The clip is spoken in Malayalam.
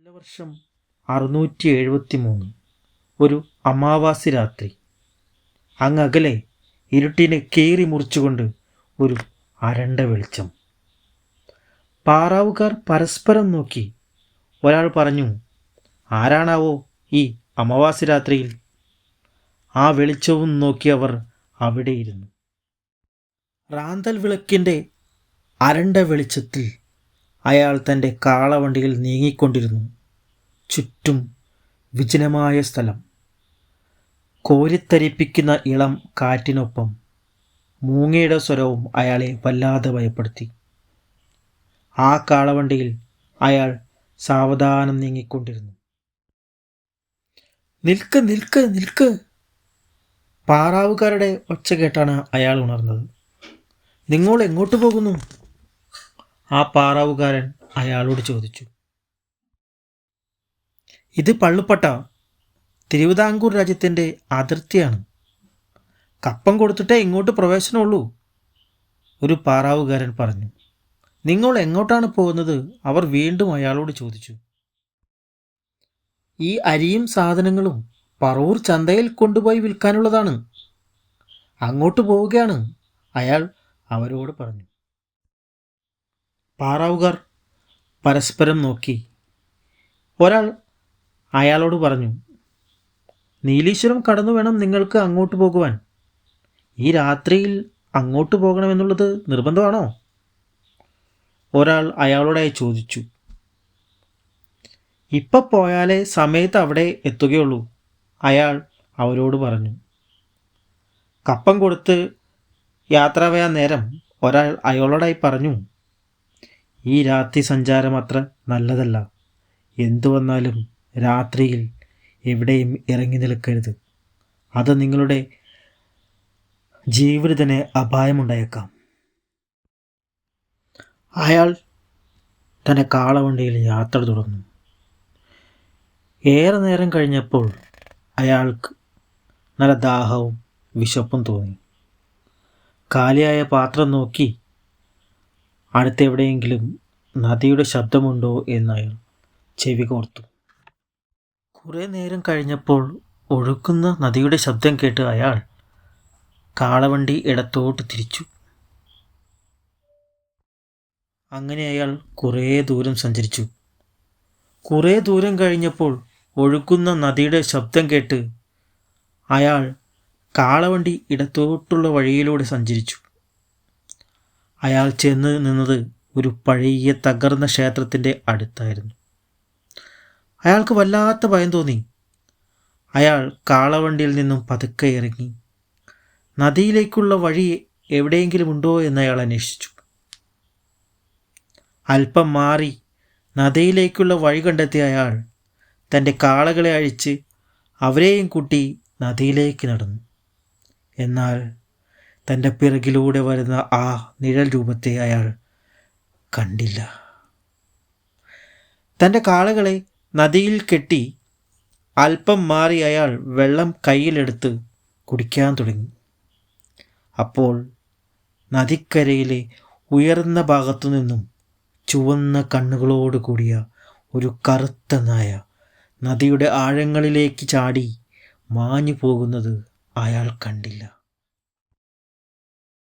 കൊല്ലവർഷം 673 ഒരു അമാവാസി രാത്രി. അങ്ങകലെ ഇരുട്ടിനെ കീറി മുറിച്ചുകൊണ്ട് ഒരു അരണ്ട വെളിച്ചം. പാറാവുകാർ പരസ്പരം നോക്കി. ഒരാൾ പറഞ്ഞു, ആരാണാവോ ഈ അമാവാസി രാത്രിയിൽ? ആ വെളിച്ചവും നോക്കി അവർ അവിടെയിരുന്നു. റാന്തൽ വിളക്കിൻ്റെ അരണ്ട വെളിച്ചത്തിൽ അയാൾ തൻ്റെ കാളവണ്ടിയിൽ നീങ്ങിക്കൊണ്ടിരുന്നു. ചുറ്റും വിജനമായ സ്ഥലം. കോരിത്തരിപ്പിക്കുന്ന ഇളം കാറ്റിനൊപ്പം മൂങ്ങയുടെ സ്വരവും അയാളെ വല്ലാതെ ഭയപ്പെടുത്തി. ആ കാളവണ്ടിയിൽ അയാൾ സാവധാനം നീങ്ങിക്കൊണ്ടിരുന്നു. നിൽക്ക് നിൽക്ക് നിൽക്ക്! പാറാവുകാരുടെ ഒച്ച കേട്ടാണ് അയാൾ ഉണർന്നത്. നിങ്ങൾ എങ്ങോട്ട് പോകുന്നു? ആ പാറാവുകാരൻ അയാളോട് ചോദിച്ചു. ഇത് പള്ളുപ്പട്ട, തിരുവിതാംകൂർ രാജ്യത്തിൻ്റെ അതിർത്തിയാണ്. കപ്പം കൊടുത്തിട്ടേ ഇങ്ങോട്ട് പ്രവേശനമുള്ളൂ, ഒരു പാറാവുകാരൻ പറഞ്ഞു. നിങ്ങൾ എങ്ങോട്ടാണ് പോകുന്നത്? അവർ വീണ്ടും അയാളോട് ചോദിച്ചു. ഈ അരിയും സാധനങ്ങളും പറവൂർ ചന്തയിൽ കൊണ്ടുപോയി വിൽക്കാനുള്ളതാണ്. അങ്ങോട്ട് പോവുകയാണ്, അയാൾ അവരോട് പറഞ്ഞു. പാറാവുകാർ പരസ്പരം നോക്കി. ഒരാൾ അയാളോട് പറഞ്ഞു, നീലീശ്വരം കടന്നു വേണം നിങ്ങൾക്ക് അങ്ങോട്ട് പോകുവാൻ. ഈ രാത്രിയിൽ അങ്ങോട്ട് പോകണമെന്നുള്ളത് നിർബന്ധമാണോ? ഒരാൾ അയാളോടായി ചോദിച്ചു. ഇപ്പം പോയാലേ സമയത്ത് അവിടെ എത്തുകയുള്ളൂ, അയാൾ അവരോട് പറഞ്ഞു. കപ്പം കൊടുത്ത് യാത്രാവയാൻ നേരം ഒരാൾ അയാളോടായി പറഞ്ഞു, ഈ രാത്രി സഞ്ചാരം അത്ര നല്ലതല്ല. എന്തു വന്നാലും രാത്രിയിൽ എവിടെയും ഇറങ്ങി നിൽക്കരുത്. അത് നിങ്ങളുടെ ജീവിതത്തിന് അപായമുണ്ടായേക്കാം. അയാൾ തൻ്റെ കാളവണ്ടിയിൽ യാത്ര തുടർന്നു. ഏറെ നേരം കഴിഞ്ഞപ്പോൾ അയാൾക്ക് നല്ല ദാഹവും വിശപ്പും തോന്നി. കാലിയായ പാത്രം നോക്കി അടുത്തെവിടെയെങ്കിലും നദിയുടെ ശബ്ദമുണ്ടോ എന്ന് അയാൾ ചെവി കോർത്തു. കുറേ നേരം കഴിഞ്ഞപ്പോൾ ഒഴുക്കുന്ന നദിയുടെ ശബ്ദം കേട്ട് അയാൾ കാളവണ്ടി ഇടത്തോട്ട് തിരിച്ചു. അങ്ങനെ അയാൾ കുറേ ദൂരം സഞ്ചരിച്ചു. കുറേ ദൂരം കഴിഞ്ഞപ്പോൾ ഒഴുകുന്ന നദിയുടെ ശബ്ദം കേട്ട് അയാൾ കാളവണ്ടി ഇടത്തോട്ടുള്ള വഴിയിലൂടെ സഞ്ചരിച്ചു. അയാൾ ചെന്ന് നിന്നത് ഒരു പഴയ തകർന്ന ക്ഷേത്രത്തിൻ്റെ അടുത്തായിരുന്നു. അയാൾക്ക് വല്ലാത്ത ഭയം തോന്നി. അയാൾ കാളവണ്ടിയിൽ നിന്നും പതുക്കെ ഇറങ്ങി. നദിയിലേക്കുള്ള വഴി എവിടെയെങ്കിലും ഉണ്ടോ എന്ന് അയാൾ അന്വേഷിച്ചു. അല്പം മാറി നദിയിലേക്കുള്ള വഴി കണ്ടെത്തിയ അയാൾ തൻ്റെ കാളകളെ അഴിച്ച് അവരെയും കൂട്ടി നദിയിലേക്ക് നടന്നു. എന്നാൽ തൻ്റെ പിറകിലൂടെ വരുന്ന ആ നിഴൽ രൂപത്തെ അയാൾ കണ്ടില്ല. തൻ്റെ കാളകളെ നദിയിൽ കെട്ടി അല്പം മാറി അയാൾ വെള്ളം കയ്യിലെടുത്ത് കുടിക്കാൻ തുടങ്ങി. അപ്പോൾ നദിക്കരയിലെ ഉയർന്ന ഭാഗത്തു നിന്നും ചുവന്ന കണ്ണുകളോട് കൂടിയ ഒരു കറുത്ത നായ നദിയുടെ ആഴങ്ങളിലേക്ക് ചാടി മാഞ്ഞു പോകുന്നത് അയാൾ കണ്ടില്ല.